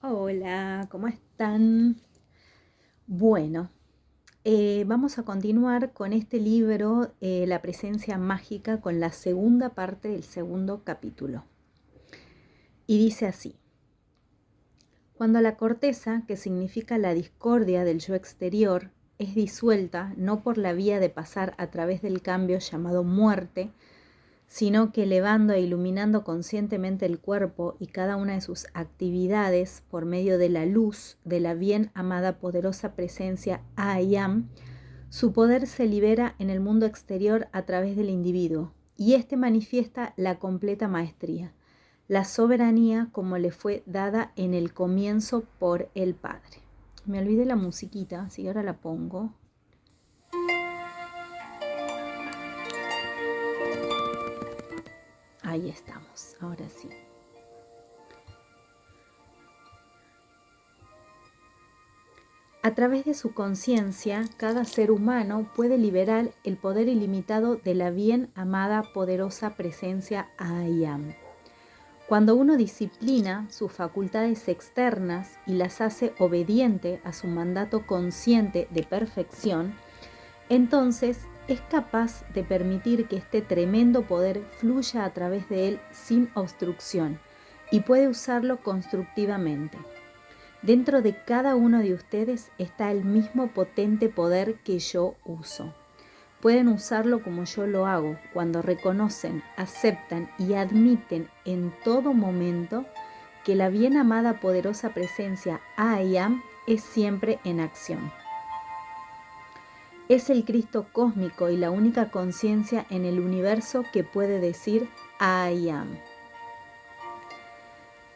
Hola, ¿cómo están? Bueno, vamos a continuar con este libro, La presencia mágica, con la segunda parte del segundo capítulo. Y dice así: cuando la corteza, que significa la discordia del yo exterior, es disuelta no por la vía de pasar a través del cambio llamado muerte, sino que elevando e iluminando conscientemente el cuerpo y cada una de sus actividades por medio de la luz de la bien amada poderosa presencia I Am, su poder se libera en el mundo exterior a través del individuo, y éste manifiesta la completa maestría, la soberanía como le fue dada en el comienzo por el Padre. Me olvidé la musiquita, así que ahora la pongo. Ahí estamos, ahora sí. A través de su conciencia, cada ser humano puede liberar el poder ilimitado de la bien amada, poderosa presencia I Am. Cuando uno disciplina sus facultades externas y las hace obediente a su mandato consciente de perfección, entonces es capaz de permitir que este tremendo poder fluya a través de él sin obstrucción y puede usarlo constructivamente. Dentro de cada uno de ustedes está el mismo potente poder que yo uso. Pueden usarlo como yo lo hago, cuando reconocen, aceptan y admiten en todo momento que la bien amada poderosa presencia I Am es siempre en acción. Es el Cristo cósmico y la única conciencia en el universo que puede decir I Am.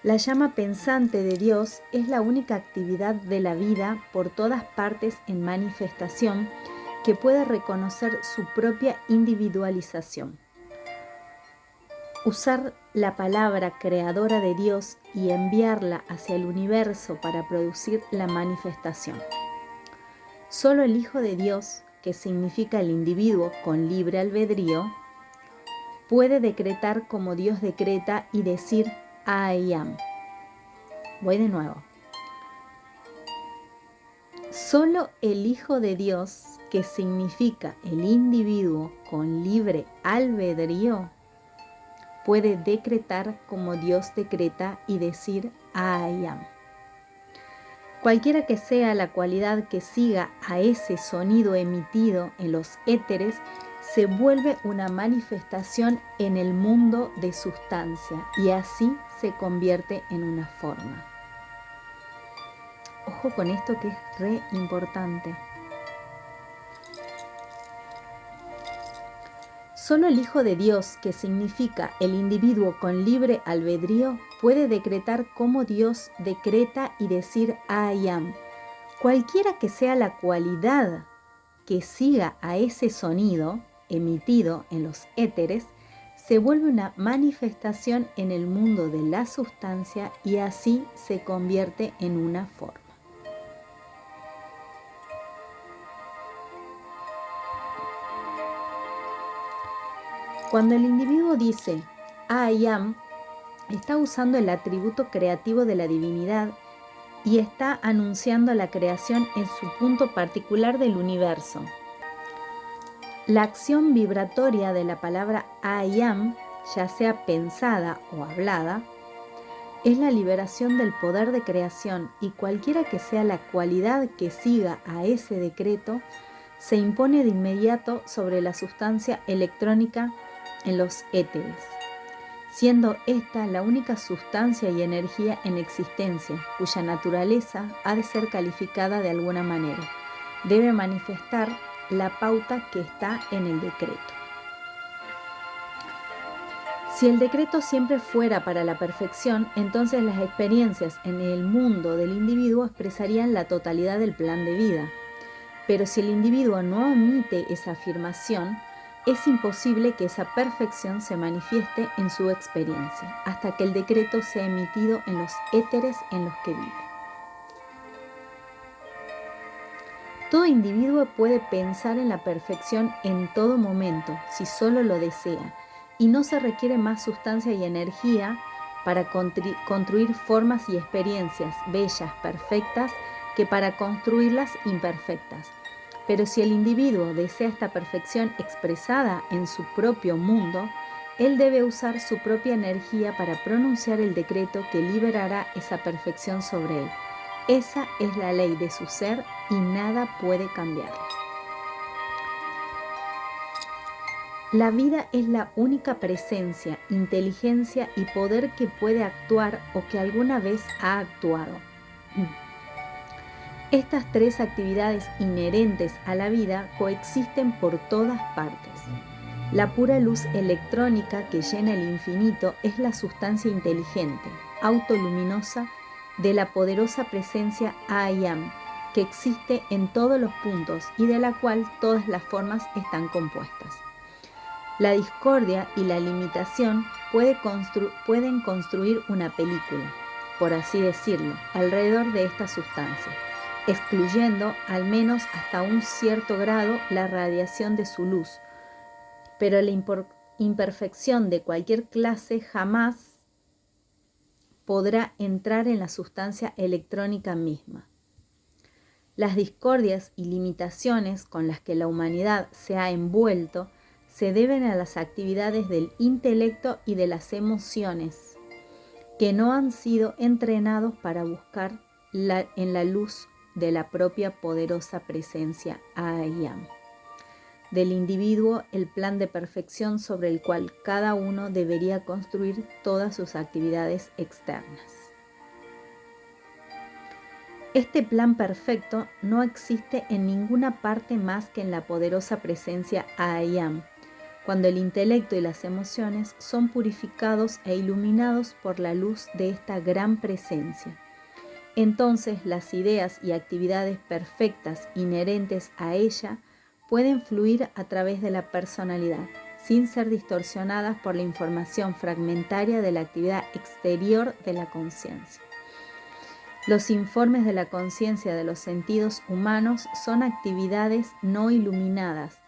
La llama pensante de Dios es la única actividad de la vida por todas partes en manifestación que puede reconocer su propia individualización. Usar la palabra creadora de Dios y enviarla hacia el universo para producir la manifestación. Solo el Hijo de Dios, que significa el individuo con libre albedrío, puede decretar como Dios decreta y decir I am. Voy de nuevo. Solo el Hijo de Dios, que significa el individuo con libre albedrío, puede decretar como Dios decreta y decir I am. Cualquiera que sea la cualidad que siga a ese sonido emitido en los éteres, se vuelve una manifestación en el mundo de sustancia y así se convierte en una forma. Ojo con esto que es re importante. Solo el Hijo de Dios, que significa el individuo con libre albedrío, puede decretar como Dios decreta y decir I am. Cualquiera que sea la cualidad que siga a ese sonido emitido en los éteres, se vuelve una manifestación en el mundo de la sustancia y así se convierte en una forma. Cuando el individuo dice I am, está usando el atributo creativo de la divinidad y está anunciando la creación en su punto particular del universo. La acción vibratoria de la palabra I am, ya sea pensada o hablada, es la liberación del poder de creación, y cualquiera que sea la cualidad que siga a ese decreto, se impone de inmediato sobre la sustancia electrónica en los éteres, siendo esta la única sustancia y energía en existencia, cuya naturaleza ha de ser calificada de alguna manera. Debe manifestar la pauta que está en el decreto. Si el decreto siempre fuera para la perfección, entonces las experiencias en el mundo del individuo expresarían la totalidad del plan de vida. Pero si el individuo no omite esa afirmación, es imposible que esa perfección se manifieste en su experiencia, hasta que el decreto sea emitido en los éteres en los que vive. Todo individuo puede pensar en la perfección en todo momento, si solo lo desea, y no se requiere más sustancia y energía para construir formas y experiencias bellas, perfectas, que para construirlas imperfectas. Pero si el individuo desea esta perfección expresada en su propio mundo, él debe usar su propia energía para pronunciar el decreto que liberará esa perfección sobre él. Esa es la ley de su ser y nada puede cambiarla. La vida es la única presencia, inteligencia y poder que puede actuar o que alguna vez ha actuado. Estas tres actividades inherentes a la vida coexisten por todas partes. La pura luz electrónica que llena el infinito es la sustancia inteligente, autoluminosa, de la poderosa presencia I Am, que existe en todos los puntos y de la cual todas las formas están compuestas. La discordia y la limitación pueden construir una película, por así decirlo, alrededor de esta sustancia, excluyendo, al menos hasta un cierto grado, la radiación de su luz. Pero la imperfección de cualquier clase jamás podrá entrar en la sustancia electrónica misma. Las discordias y limitaciones con las que la humanidad se ha envuelto se deben a las actividades del intelecto y de las emociones, que no han sido entrenados para buscar en la luz de la propia poderosa presencia I Am. Del individuo el plan de perfección sobre el cual cada uno debería construir todas sus actividades externas. Este plan perfecto no existe en ninguna parte más que en la poderosa presencia I Am, cuando el intelecto y las emociones son purificados e iluminados por la luz de esta gran presencia. Entonces las ideas y actividades perfectas inherentes a ella pueden fluir a través de la personalidad, sin ser distorsionadas por la información fragmentaria de la actividad exterior de la conciencia. Los informes de la conciencia de los sentidos humanos son actividades no iluminadas,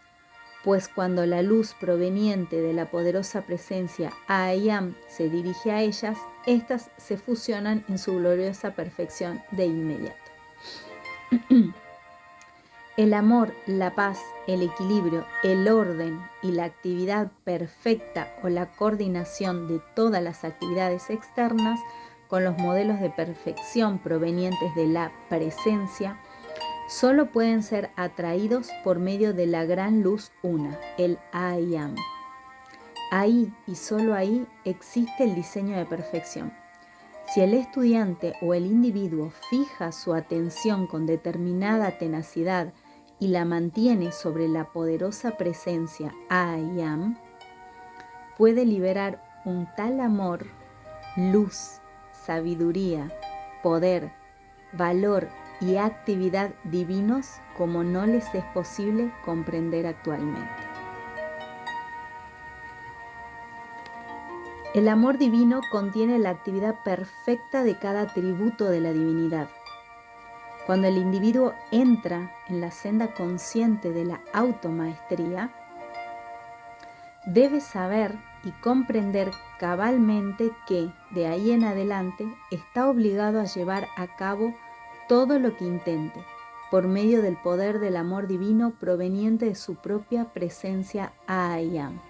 pues cuando la luz proveniente de la poderosa presencia I Am se dirige a ellas, éstas se fusionan en su gloriosa perfección de inmediato. El amor, la paz, el equilibrio, el orden y la actividad perfecta o la coordinación de todas las actividades externas con los modelos de perfección provenientes de la presencia solo pueden ser atraídos por medio de la gran luz una, el I Am. Ahí y solo ahí existe el diseño de perfección. Si el estudiante o el individuo fija su atención con determinada tenacidad y la mantiene sobre la poderosa presencia I Am, puede liberar un tal amor, luz, sabiduría, poder, valor y actividad divinos como no les es posible comprender actualmente. El amor divino contiene la actividad perfecta de cada atributo de la divinidad. Cuando el individuo entra en la senda consciente de la automaestría, debe saber y comprender cabalmente que, de ahí en adelante, está obligado a llevar a cabo todo lo que intente, por medio del poder del amor divino proveniente de su propia presencia I Am.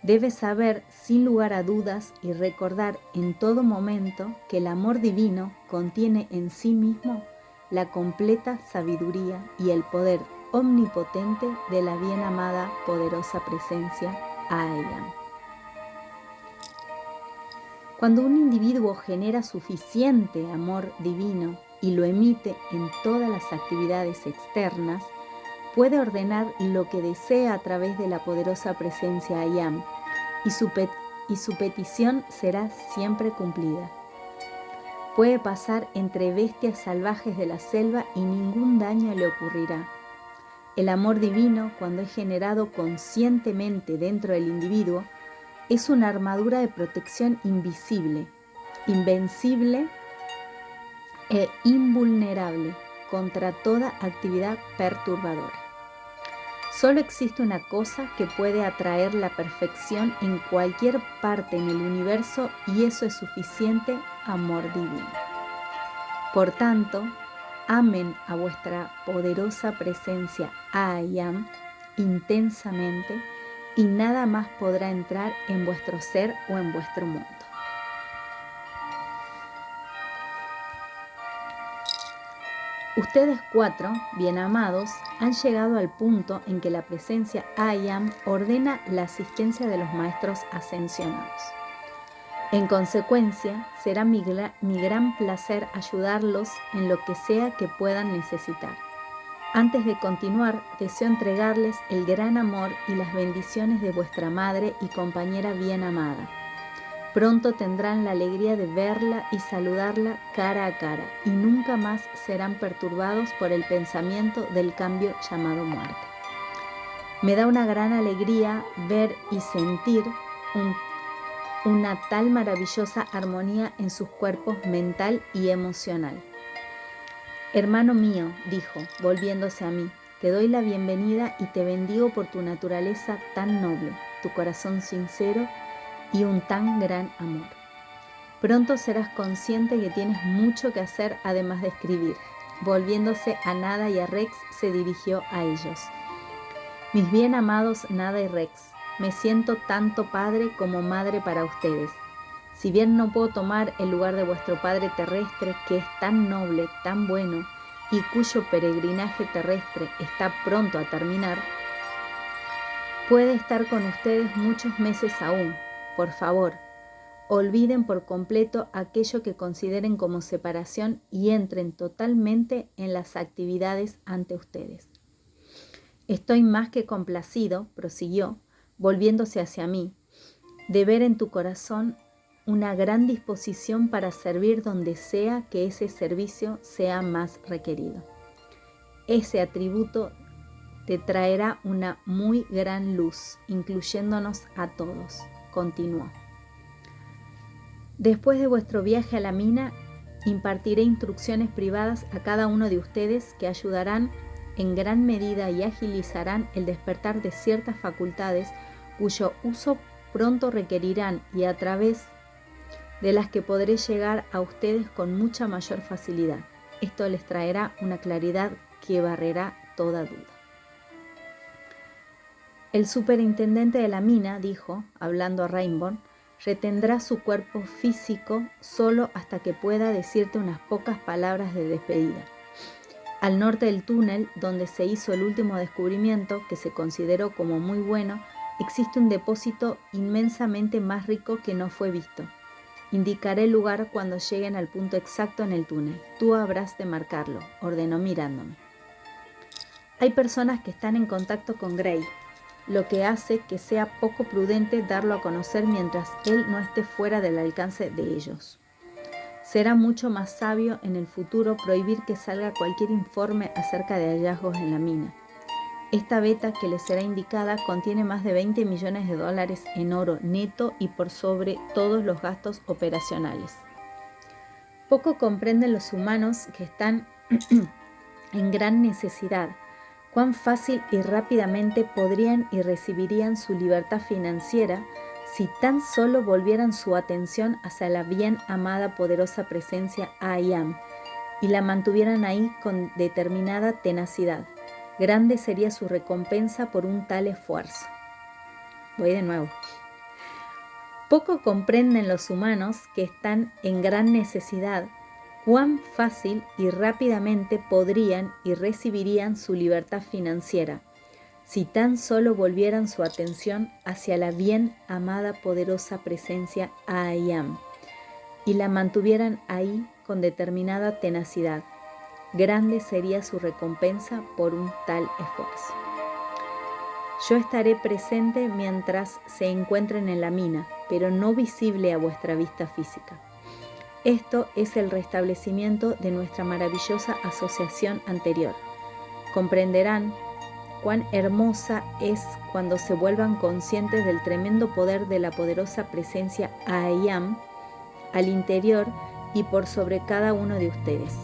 Debe saber sin lugar a dudas y recordar en todo momento que el amor divino contiene en sí mismo la completa sabiduría y el poder omnipotente de la bien amada poderosa presencia I Am. Cuando un individuo genera suficiente amor divino y lo emite en todas las actividades externas, puede ordenar lo que desea a través de la poderosa presencia I Am, y su petición será siempre cumplida. Puede pasar entre bestias salvajes de la selva y ningún daño le ocurrirá. El amor divino, cuando es generado conscientemente dentro del individuo, es una armadura de protección invisible, invencible e invulnerable contra toda actividad perturbadora. Solo existe una cosa que puede atraer la perfección en cualquier parte en el universo y eso es suficiente amor divino. Por tanto, amen a vuestra poderosa presencia I Am intensamente y nada más podrá entrar en vuestro ser o en vuestro mundo. Ustedes 4, bien amados, han llegado al punto en que la presencia I Am ordena la asistencia de los maestros ascensionados. En consecuencia, será mi gran placer ayudarlos en lo que sea que puedan necesitar. Antes de continuar, deseo entregarles el gran amor y las bendiciones de vuestra madre y compañera bien amada. Pronto tendrán la alegría de verla y saludarla cara a cara y nunca más serán perturbados por el pensamiento del cambio llamado muerte. Me da una gran alegría ver y sentir una tal maravillosa armonía en sus cuerpos mental y emocional. Hermano mío, dijo, volviéndose a mí, te doy la bienvenida y te bendigo por tu naturaleza tan noble, tu corazón sincero y un tan gran amor. Pronto serás consciente que tienes mucho que hacer además de escribir. Volviéndose a Nada y a Rex, se dirigió a ellos. Mis bien amados Nada y Rex, me siento tanto padre como madre para ustedes. Si bien no puedo tomar el lugar de vuestro padre terrestre, que es tan noble, tan bueno, y cuyo peregrinaje terrestre está pronto a terminar, puede estar con ustedes muchos meses aún. Por favor, olviden por completo aquello que consideren como separación y entren totalmente en las actividades ante ustedes. Estoy más que complacido, prosiguió, volviéndose hacia mí, de ver en tu corazón una gran disposición para servir donde sea que ese servicio sea más requerido. Ese atributo te traerá una muy gran luz, incluyéndonos a todos. Continuó. Después de vuestro viaje a la mina, impartiré instrucciones privadas a cada uno de ustedes que ayudarán en gran medida y agilizarán el despertar de ciertas facultades cuyo uso pronto requerirán y a través de las que podré llegar a ustedes con mucha mayor facilidad. Esto les traerá una claridad que barrerá toda duda. El superintendente de la mina dijo, hablando a Rainbow, retendrá su cuerpo físico solo hasta que pueda decirte unas pocas palabras de despedida. Al norte del túnel, donde se hizo el último descubrimiento, que se consideró como muy bueno, existe un depósito inmensamente más rico que no fue visto. Indicaré el lugar cuando lleguen al punto exacto en el túnel. Tú habrás de marcarlo, ordenó mirándome. Hay personas que están en contacto con Gray, lo que hace que sea poco prudente darlo a conocer mientras él no esté fuera del alcance de ellos. Será mucho más sabio en el futuro prohibir que salga cualquier informe acerca de hallazgos en la mina. Esta beta que les será indicada contiene más de 20 millones de dólares en oro neto y por sobre todos los gastos operacionales. Poco comprenden los humanos que están en gran necesidad, cuán fácil y rápidamente podrían y recibirían su libertad financiera si tan solo volvieran su atención hacia la bien amada poderosa presencia I Am y la mantuvieran ahí con determinada tenacidad. Grande sería su recompensa por un tal esfuerzo. Voy de nuevo. Poco comprenden los humanos que están en gran necesidad cuán fácil y rápidamente podrían y recibirían su libertad financiera si tan solo volvieran su atención hacia la bien amada poderosa presencia I Am y la mantuvieran ahí con determinada tenacidad. Grande sería su recompensa por un tal esfuerzo. Yo estaré presente mientras se encuentren en la mina, pero no visible a vuestra vista física. Esto es el restablecimiento de nuestra maravillosa asociación anterior. Comprenderán cuán hermosa es cuando se vuelvan conscientes del tremendo poder de la poderosa presencia I Am al interior y por sobre cada uno de ustedes.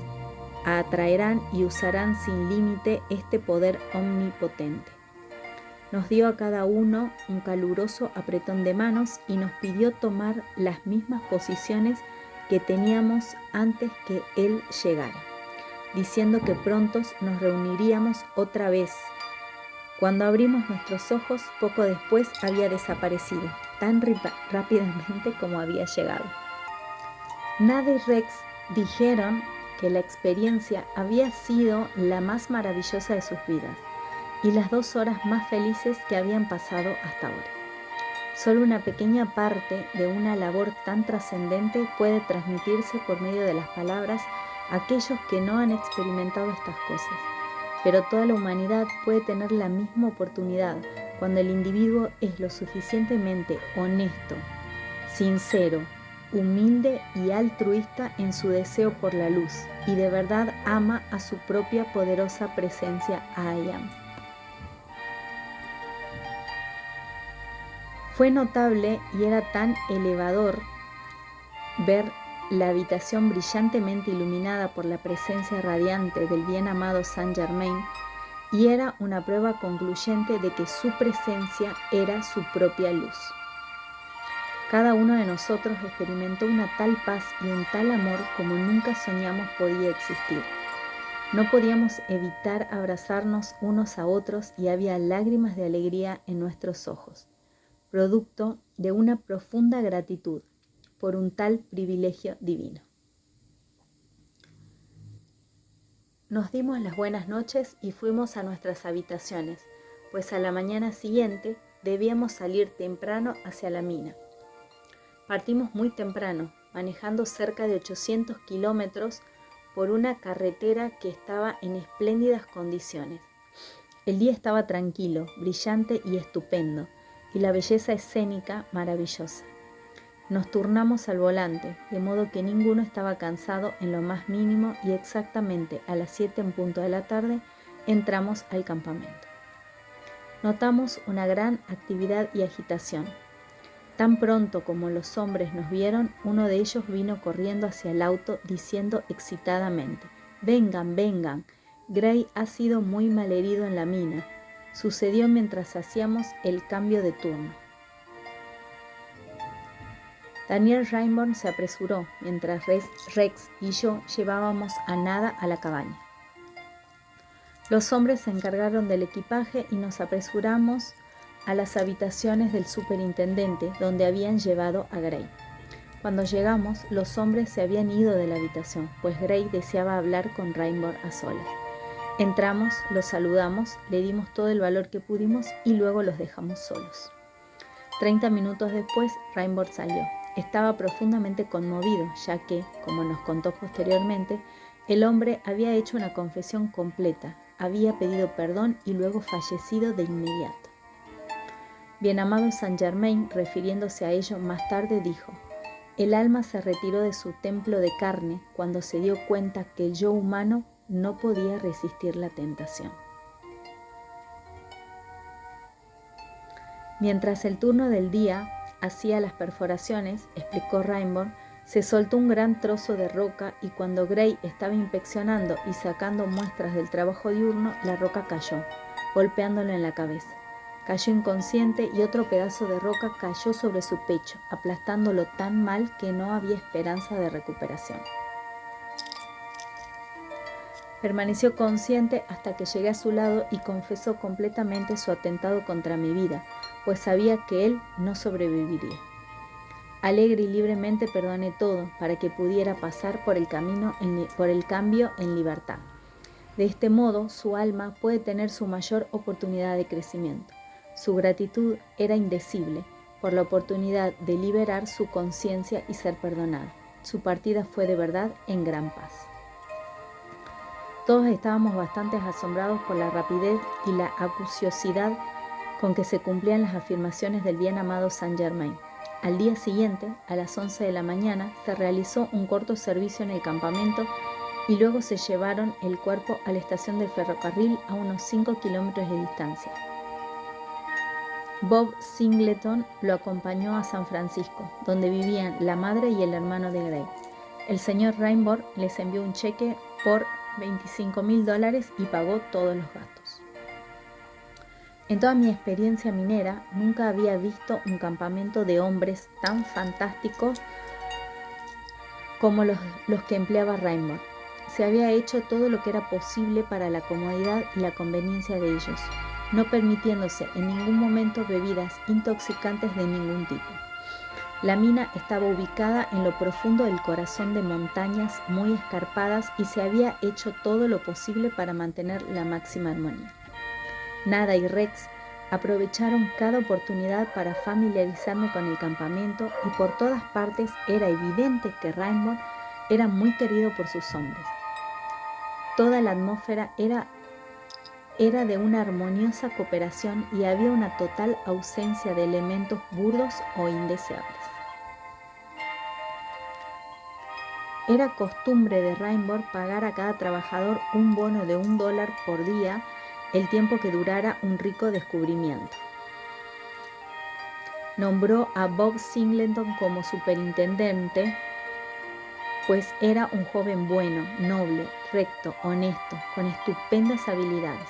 Atraerán y usarán sin límite este poder omnipotente. Nos dio a cada uno un caluroso apretón de manos y nos pidió tomar las mismas posiciones que teníamos antes que él llegara, diciendo que pronto nos reuniríamos otra vez. Cuando abrimos nuestros ojos, poco después había desaparecido, tan rápidamente como había llegado. Nada y Rex dijeron que la experiencia había sido la más maravillosa de sus vidas y las 2 horas más felices que habían pasado hasta ahora. Solo una pequeña parte de una labor tan trascendente puede transmitirse por medio de las palabras a aquellos que no han experimentado estas cosas, pero toda la humanidad puede tener la misma oportunidad cuando el individuo es lo suficientemente honesto, sincero, humilde y altruista en su deseo por la luz y de verdad ama a su propia poderosa presencia I Am. Fue notable y era tan elevador ver la habitación brillantemente iluminada por la presencia radiante del bien amado Saint Germain, y era una prueba concluyente de que su presencia era su propia luz. Cada uno de nosotros experimentó una tal paz y un tal amor como nunca soñamos podía existir. No podíamos evitar abrazarnos unos a otros y había lágrimas de alegría en nuestros ojos, producto de una profunda gratitud por un tal privilegio divino. Nos dimos las buenas noches y fuimos a nuestras habitaciones, pues a la mañana siguiente debíamos salir temprano hacia la mina. Partimos muy temprano, manejando cerca de 800 kilómetros por una carretera que estaba en espléndidas condiciones. El día estaba tranquilo, brillante y estupendo, y la belleza escénica maravillosa. Nos turnamos al volante, de modo que ninguno estaba cansado en lo más mínimo, y exactamente a las 7 en punto de la tarde entramos al campamento. Notamos una gran actividad y agitación. Tan pronto como los hombres nos vieron, uno de ellos vino corriendo hacia el auto diciendo excitadamente: «Vengan, vengan, Gray ha sido muy malherido en la mina». Sucedió mientras hacíamos el cambio de turno. Daniel Rainbourne se apresuró, mientras Rex y yo llevábamos a nada a la cabaña. Los hombres se encargaron del equipaje y nos apresuramos a las habitaciones del superintendente, donde habían llevado a Gray. Cuando llegamos, los hombres se habían ido de la habitación, pues Gray deseaba hablar con Rainbourne a solas. Entramos, los saludamos, le dimos todo el valor que pudimos y luego los dejamos solos. 30 minutos después, Rainbourne salió. Estaba profundamente conmovido, ya que, como nos contó posteriormente, el hombre había hecho una confesión completa, había pedido perdón y luego fallecido de inmediato. Bienamado Saint Germain, refiriéndose a ello más tarde, dijo: «El alma se retiró de su templo de carne cuando se dio cuenta que el yo humano no podía resistir la tentación». Mientras el turno del día hacía las perforaciones, explicó Rainbourne, se soltó un gran trozo de roca y cuando Gray estaba inspeccionando y sacando muestras del trabajo diurno, la roca cayó, golpeándolo en la cabeza. Cayó inconsciente y otro pedazo de roca cayó sobre su pecho, aplastándolo tan mal que no había esperanza de recuperación. Permaneció consciente hasta que llegué a su lado y confesó completamente su atentado contra mi vida, pues sabía que él no sobreviviría. Alegre y libremente perdoné todo para que pudiera pasar por el cambio en libertad. De este modo, su alma puede tener su mayor oportunidad de crecimiento. Su gratitud era indecible por la oportunidad de liberar su conciencia y ser perdonado. Su partida fue de verdad en gran paz. Todos estábamos bastante asombrados por la rapidez y la acuciosidad con que se cumplían las afirmaciones del bien amado Saint Germain. Al día siguiente, a las 11 de la mañana, se realizó un corto servicio en el campamento y luego se llevaron el cuerpo a la estación del ferrocarril a unos 5 kilómetros de distancia. Bob Singleton lo acompañó a San Francisco, donde vivían la madre y el hermano de Gray. El señor Rainbourne les envió un cheque por $25,000 y pagó todos los gastos. En toda mi experiencia minera, nunca había visto un campamento de hombres tan fantástico como los que empleaba Rainbow. Se había hecho todo lo que era posible para la comodidad y la conveniencia de ellos, no permitiéndose en ningún momento bebidas intoxicantes de ningún tipo. La mina estaba ubicada en lo profundo del corazón de montañas muy escarpadas y se había hecho todo lo posible para mantener la máxima armonía. Nada y Rex aprovecharon cada oportunidad para familiarizarme con el campamento y por todas partes era evidente que Rainbow era muy querido por sus hombres. Toda la atmósfera era de una armoniosa cooperación y había una total ausencia de elementos burdos o indeseables. Era costumbre de Rainbow pagar a cada trabajador un bono de $1 por día el tiempo que durara un rico descubrimiento. Nombró a Bob Singleton como superintendente, pues era un joven bueno, noble, recto, honesto, con estupendas habilidades.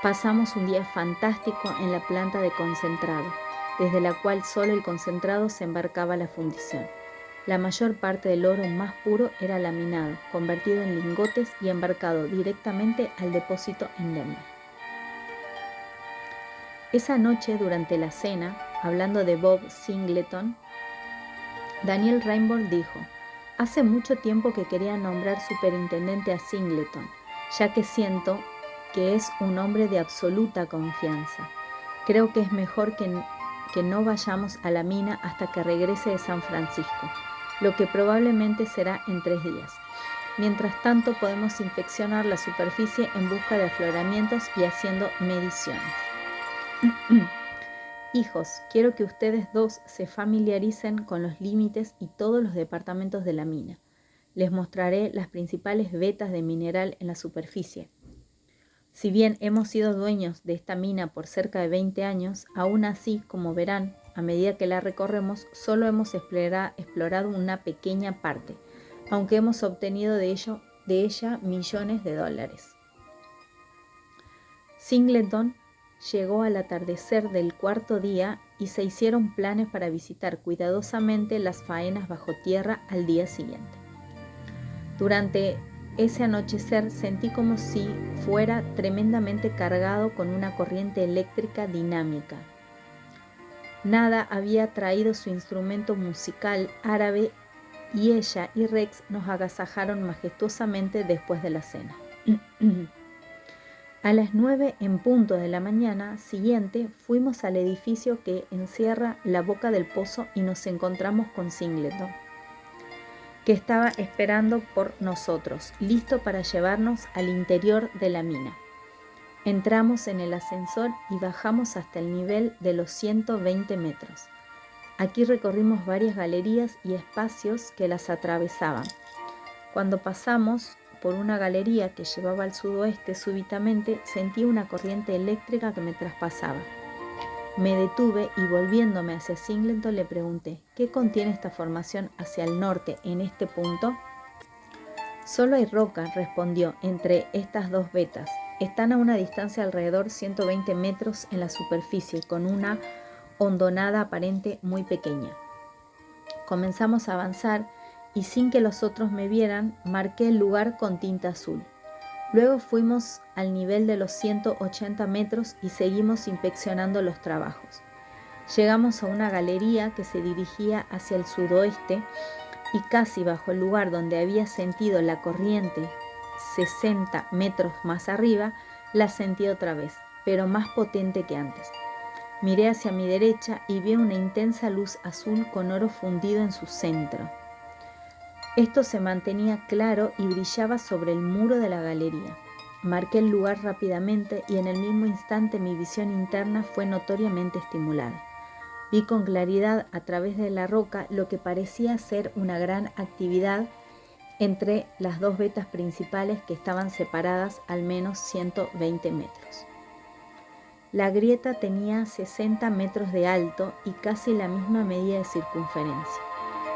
Pasamos un día fantástico en la planta de concentrado, desde la cual solo el concentrado se embarcaba a la fundición. La mayor parte del oro más puro era laminado, convertido en lingotes y embarcado directamente al depósito en Denver. Esa noche, durante la cena, hablando de Bob Singleton, Daniel Rainbow dijo: «Hace mucho tiempo que quería nombrar superintendente a Singleton, ya que siento que es un hombre de absoluta confianza. Creo que es mejor que no vayamos a la mina hasta que regrese de San Francisco, lo que probablemente será en 3 días. Mientras tanto, podemos inspeccionar la superficie en busca de afloramientos y haciendo mediciones. Hijos, quiero que ustedes dos se familiaricen con los límites y todos los departamentos de la mina. Les mostraré las principales vetas de mineral en la superficie. Si bien hemos sido dueños de esta mina por cerca de 20 años, aún así, como verán, a medida que la recorremos, solo hemos explorado una pequeña parte, aunque hemos obtenido de ella millones de dólares». Singleton llegó al atardecer del 4.º día y se hicieron planes para visitar cuidadosamente las faenas bajo tierra al día siguiente. Durante ese anochecer sentí como si fuera tremendamente cargado con una corriente eléctrica dinámica. Nada había traído su instrumento musical árabe y ella y Rex nos agasajaron majestuosamente después de la cena. A las 9 en punto de la mañana siguiente fuimos al edificio que encierra la boca del pozo y nos encontramos con Singleton, que estaba esperando por nosotros, listo para llevarnos al interior de la mina. Entramos en el ascensor y bajamos hasta el nivel de los 120 metros. Aquí recorrimos varias galerías y espacios que las atravesaban. Cuando pasamos por una galería que llevaba al sudoeste, súbitamente sentí una corriente eléctrica que me traspasaba. Me detuve y volviéndome hacia Singleton le pregunté: «¿Qué contiene esta formación hacia el norte en este punto?». «Solo hay roca», respondió, «entre estas dos vetas. Están a una distancia de alrededor 120 metros en la superficie, con una hondonada aparente muy pequeña». Comenzamos a avanzar y sin que los otros me vieran, marqué el lugar con tinta azul. Luego fuimos al nivel de los 180 metros y seguimos inspeccionando los trabajos. Llegamos a una galería que se dirigía hacia el sudoeste y casi bajo el lugar donde había sentido la corriente 60 metros más arriba, la sentí otra vez, pero más potente que antes. Miré hacia mi derecha y vi una intensa luz azul con oro fundido en su centro. Esto se mantenía claro y brillaba sobre el muro de la galería. Marqué el lugar rápidamente y en el mismo instante mi visión interna fue notoriamente estimulada. Vi con claridad a través de la roca lo que parecía ser una gran actividad entre las dos vetas principales que estaban separadas al menos 120 metros. La grieta tenía 60 metros de alto y casi la misma medida de circunferencia.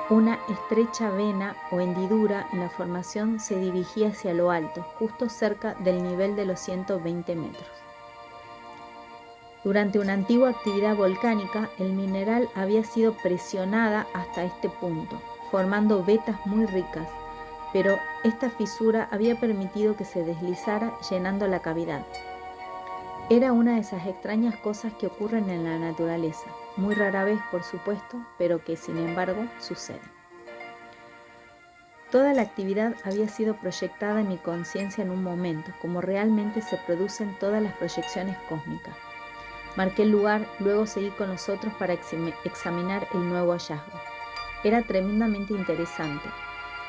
Una estrecha vena o hendidura en la formación se dirigía hacia lo alto, justo cerca del nivel de los 120 metros. Durante una antigua actividad volcánica, el mineral había sido presionada hasta este punto, formando vetas muy ricas, pero esta fisura había permitido que se deslizara llenando la cavidad. Era una de esas extrañas cosas que ocurren en la naturaleza, muy rara vez por supuesto, pero que sin embargo suceden. Toda la actividad había sido proyectada en mi conciencia en un momento, como realmente se producen todas las proyecciones cósmicas. Marqué el lugar, luego seguí con los otros para examinar el nuevo hallazgo. Era tremendamente interesante.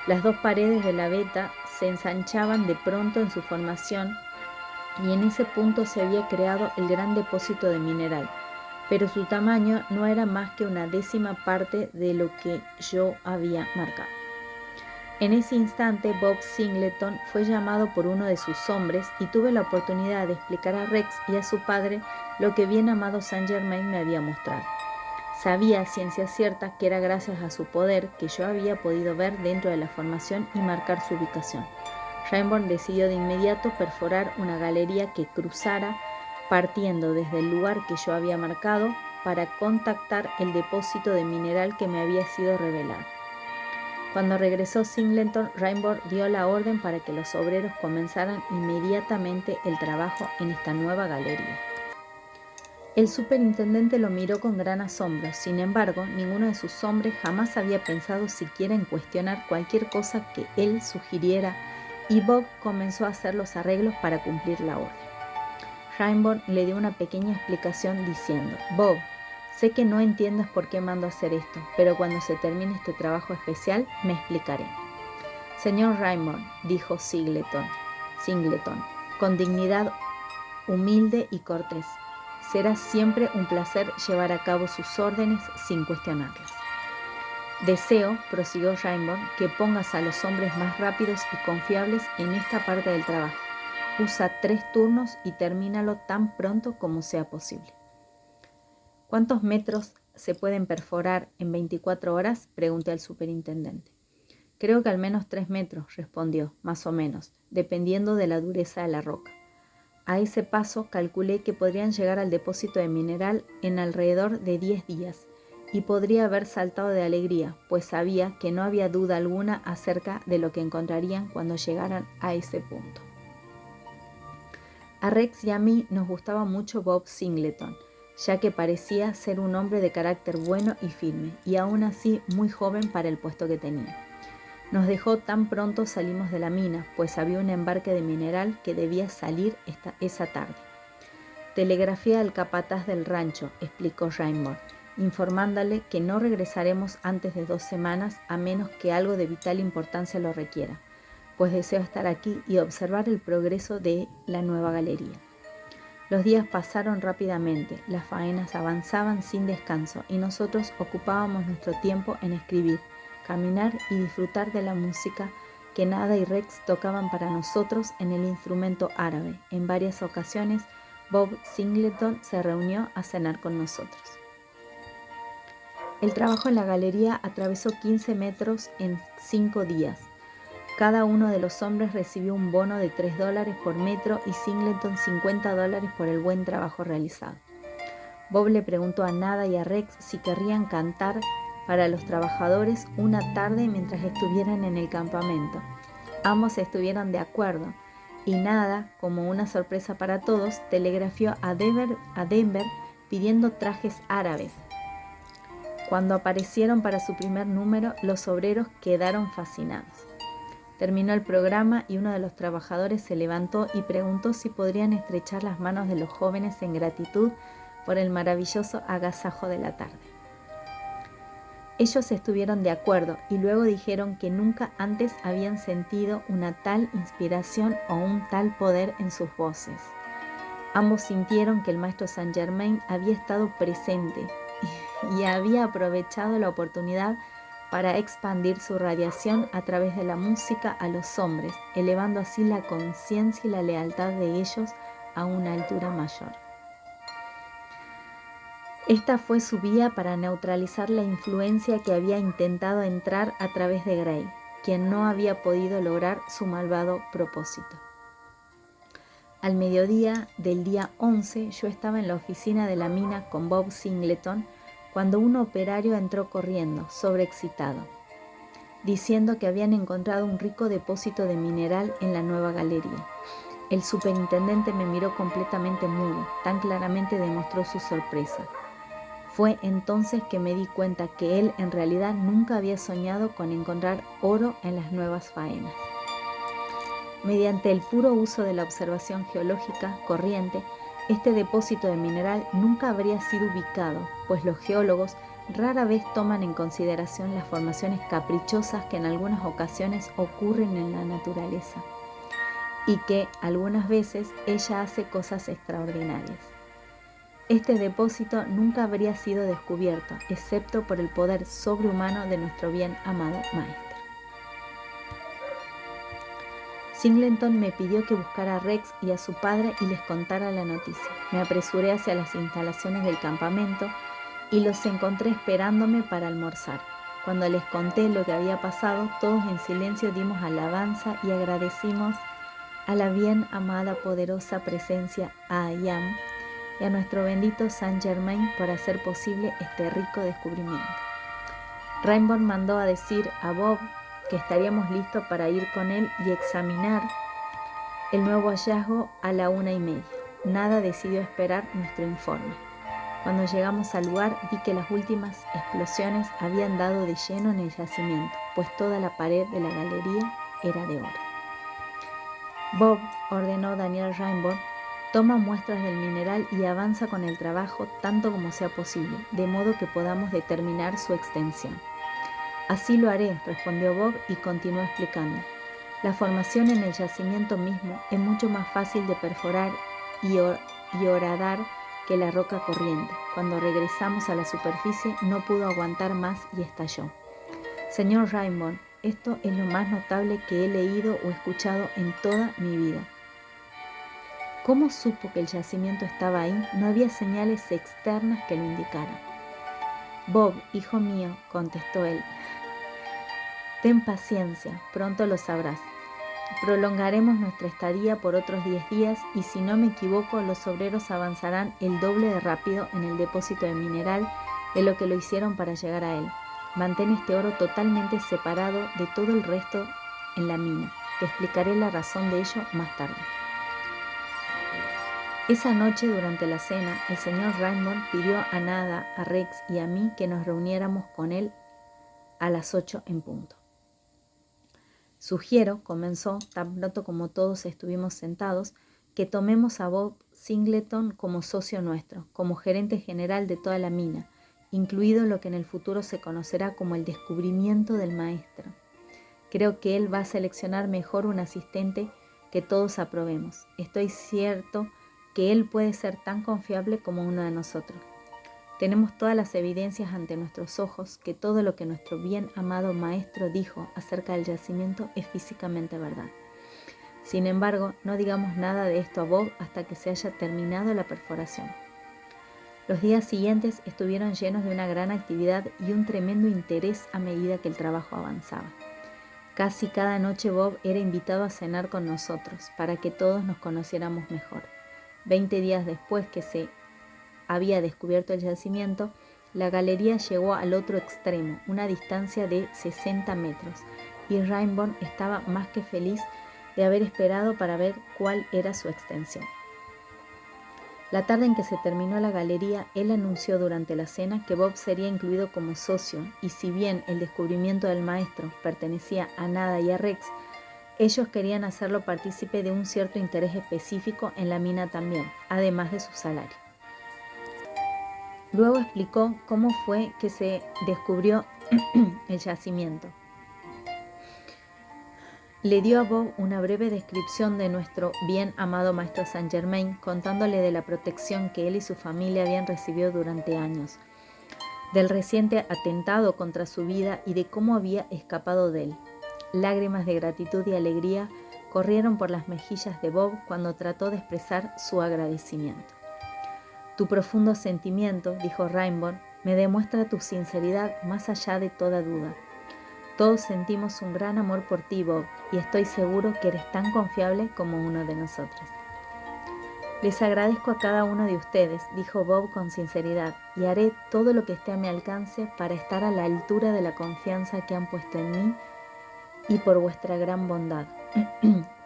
Las dos paredes de la veta se ensanchaban de pronto en su formación y en ese punto se había creado el gran depósito de mineral, pero su tamaño no era más que una décima parte de lo que yo había marcado. En ese instante, Bob Singleton fue llamado por uno de sus hombres y tuve la oportunidad de explicar a Rex y a su padre lo que bien amado Saint Germain me había mostrado. Sabía a ciencia cierta que era gracias a su poder que yo había podido ver dentro de la formación y marcar su ubicación. Rainbow decidió de inmediato perforar una galería que cruzara partiendo desde el lugar que yo había marcado para contactar el depósito de mineral que me había sido revelado. Cuando regresó Singleton, Rainbow dio la orden para que los obreros comenzaran inmediatamente el trabajo en esta nueva galería. El superintendente lo miró con gran asombro. Sin embargo, ninguno de sus hombres jamás había pensado siquiera en cuestionar cualquier cosa que él sugiriera, y Bob comenzó a hacer los arreglos para cumplir la orden. Rainbow le dio una pequeña explicación diciendo: «Bob, sé que no entiendes por qué mando hacer esto, pero cuando se termine este trabajo especial, me explicaré». «Señor Rainbow», dijo Singleton, con dignidad humilde y cortés, «será siempre un placer llevar a cabo sus órdenes sin cuestionarlas». «Deseo», prosiguió Rainbow, «que pongas a los hombres más rápidos y confiables en esta parte del trabajo. Usa 3 turnos y termínalo tan pronto como sea posible». «¿Cuántos metros se pueden perforar en 24 horas?» pregunté al superintendente. «Creo que al menos 3 metros», respondió, «más o menos, dependiendo de la dureza de la roca. A ese paso calculé que podrían llegar al depósito de mineral en alrededor de 10 días y podría haber saltado de alegría, pues sabía que no había duda alguna acerca de lo que encontrarían cuando llegaran a ese punto». A Rex y a mí nos gustaba mucho Bob Singleton, ya que parecía ser un hombre de carácter bueno y firme, y aún así muy joven para el puesto que tenía. Nos dejó tan pronto salimos de la mina, pues había un embarque de mineral que debía salir esa tarde. «Telegrafié al capataz del rancho», explicó Rainbow, informándole que no regresaremos antes de 2 semanas a menos que algo de vital importancia lo requiera, pues deseo estar aquí y observar el progreso de la nueva galería. Los días pasaron rápidamente, las faenas avanzaban sin descanso y nosotros ocupábamos nuestro tiempo en escribir, caminar y disfrutar de la música que Nada y Rex tocaban para nosotros en el instrumento árabe. En varias ocasiones, Bob Singleton se reunió a cenar con nosotros. El trabajo en la galería atravesó 15 metros en 5 días. Cada uno de los hombres recibió un bono de $3 por metro y Singleton $50 por el buen trabajo realizado. Bob le preguntó a Nada y a Rex si querrían cantar para los trabajadores una tarde mientras estuvieran en el campamento. Ambos estuvieron de acuerdo y Nada, como una sorpresa para todos, telegrafió a Denver pidiendo trajes árabes. Cuando aparecieron para su primer número, los obreros quedaron fascinados. Terminó el programa y uno de los trabajadores se levantó y preguntó si podrían estrechar las manos de los jóvenes en gratitud por el maravilloso agasajo de la tarde. Ellos estuvieron de acuerdo y luego dijeron que nunca antes habían sentido una tal inspiración o un tal poder en sus voces. Ambos sintieron que el maestro Saint Germain había estado presente y había aprovechado la oportunidad para expandir su radiación a través de la música a los hombres, elevando así la conciencia y la lealtad de ellos a una altura mayor. Esta fue su vía para neutralizar la influencia que había intentado entrar a través de Grey, quien no había podido lograr su malvado propósito. Al mediodía del día 11 yo estaba en la oficina de la mina con Bob Singleton cuando un operario entró corriendo, sobreexcitado, diciendo que habían encontrado un rico depósito de mineral en la nueva galería. El superintendente me miró completamente mudo, tan claramente demostró su sorpresa. Fue entonces que me di cuenta que él en realidad nunca había soñado con encontrar oro en las nuevas faenas. Mediante el puro uso de la observación geológica corriente, este depósito de mineral nunca habría sido ubicado, pues los geólogos rara vez toman en consideración las formaciones caprichosas que en algunas ocasiones ocurren en la naturaleza, y que algunas veces ella hace cosas extraordinarias. Este depósito nunca habría sido descubierto, excepto por el poder sobrehumano de nuestro bien amado maestro. Singleton me pidió que buscara a Rex y a su padre y les contara la noticia. Me apresuré hacia las instalaciones del campamento y los encontré esperándome para almorzar. Cuando les conté lo que había pasado, todos en silencio dimos alabanza y agradecimos a la bien amada, poderosa presencia I Am y a nuestro bendito Saint Germain por hacer posible este rico descubrimiento. Rainbow mandó a decir a Bob que estaríamos listos para ir con él y examinar el nuevo hallazgo a la 1:30. Nada decidió esperar nuestro informe. Cuando llegamos al lugar vi que las últimas explosiones habían dado de lleno en el yacimiento, pues toda la pared de la galería era de oro. Bob, ordenó Daniel Rainbow, toma muestras del mineral y avanza con el trabajo tanto como sea posible, de modo que podamos determinar su extensión. Así lo haré, respondió Bob y continuó explicando. La formación en el yacimiento mismo es mucho más fácil de perforar y horadar que la roca corriente. Cuando regresamos a la superficie no pudo aguantar más y estalló. Señor Rainbow, esto es lo más notable que he leído o escuchado en toda mi vida. ¿Cómo supo que el yacimiento estaba ahí? No había señales externas que lo indicaran. Bob, hijo mío, contestó él, ten paciencia, pronto lo sabrás. Prolongaremos nuestra estadía por otros 10 días y si no me equivoco, los obreros avanzarán el doble de rápido en el depósito de mineral de lo que lo hicieron para llegar a él. Mantén este oro totalmente separado de todo el resto en la mina. Te explicaré la razón de ello más tarde. Esa noche, durante la cena, el señor Rainbow pidió a Nada, a Rex y a mí que nos reuniéramos con él a las 8 en punto. Sugiero, comenzó, tan pronto como todos estuvimos sentados, que tomemos a Bob Singleton como socio nuestro, como gerente general de toda la mina, incluido lo que en el futuro se conocerá como el descubrimiento del maestro. Creo que él va a seleccionar mejor un asistente que todos aprobemos. Estoy cierto que él puede ser tan confiable como uno de nosotros. Tenemos todas las evidencias ante nuestros ojos que todo lo que nuestro bien amado maestro dijo acerca del yacimiento es físicamente verdad. Sin embargo, no digamos nada de esto a Bob hasta que se haya terminado la perforación. Los días siguientes estuvieron llenos de una gran actividad y un tremendo interés a medida que el trabajo avanzaba. Casi cada noche Bob era invitado a cenar con nosotros para que todos nos conociéramos mejor. 20 días después que se había descubierto el yacimiento, la galería llegó al otro extremo, una distancia de 60 metros, y Rainbow estaba más que feliz de haber esperado para ver cuál era su extensión. La tarde en que se terminó la galería, él anunció durante la cena que Bob sería incluido como socio, y si bien el descubrimiento del maestro pertenecía a Nada y a Rex, ellos querían hacerlo partícipe de un cierto interés específico en la mina también, además de su salario. Luego explicó cómo fue que se descubrió el yacimiento. Le dio a Bob una breve descripción de nuestro bien amado maestro Saint Germain, contándole de la protección que él y su familia habían recibido durante años, del reciente atentado contra su vida y de cómo había escapado de él. Lágrimas de gratitud y alegría corrieron por las mejillas de Bob cuando trató de expresar su agradecimiento. Tu profundo sentimiento, dijo Rainbow, me demuestra tu sinceridad más allá de toda duda. Todos sentimos un gran amor por ti, Bob, y estoy seguro que eres tan confiable como uno de nosotros. Les agradezco a cada uno de ustedes, dijo Bob con sinceridad, y haré todo lo que esté a mi alcance para estar a la altura de la confianza que han puesto en mí y por vuestra gran bondad.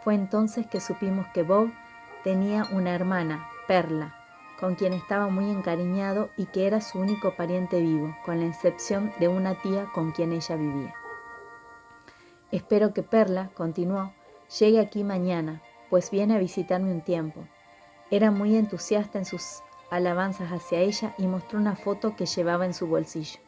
Fue entonces que supimos que Bob tenía una hermana, Perla, con quien estaba muy encariñado y que era su único pariente vivo, con la excepción de una tía con quien ella vivía. Espero que Perla, continuó, llegue aquí mañana, pues viene a visitarme un tiempo. Era muy entusiasta en sus alabanzas hacia ella y mostró una foto que llevaba en su bolsillo.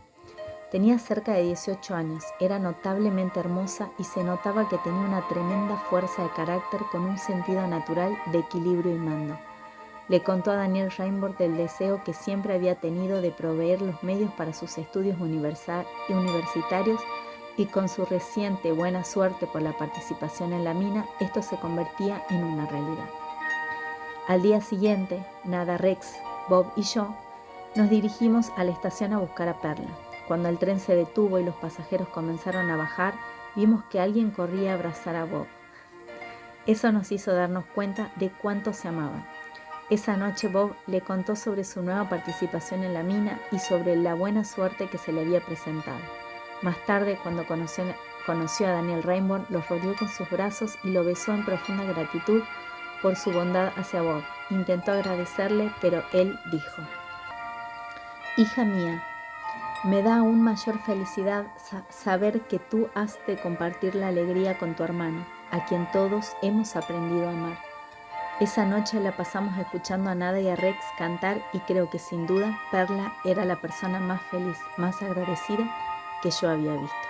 Tenía cerca de 18 años, era notablemente hermosa y se notaba que tenía una tremenda fuerza de carácter con un sentido natural de equilibrio y mando. Le contó a Daniel Rainbow del deseo que siempre había tenido de proveer los medios para sus estudios universitarios y con su reciente buena suerte por la participación en la mina, esto se convertía en una realidad. Al día siguiente, Nada, Rex, Bob y yo nos dirigimos a la estación a buscar a Perla. Cuando el tren se detuvo y los pasajeros comenzaron a bajar, vimos que alguien corría a abrazar a Bob. Eso nos hizo darnos cuenta de cuánto se amaban. Esa noche Bob le contó sobre su nueva participación en la mina y sobre la buena suerte que se le había presentado. Más tarde, cuando conoció a Daniel Rainbow, los rodeó con sus brazos y lo besó en profunda gratitud por su bondad hacia Bob. Intentó agradecerle, pero él dijo: «Hija mía, me da aún mayor felicidad saber que tú has de compartir la alegría con tu hermano, a quien todos hemos aprendido a amar». Esa noche la pasamos escuchando a Nada y a Rex cantar y creo que sin duda Perla era la persona más feliz, más agradecida que yo había visto.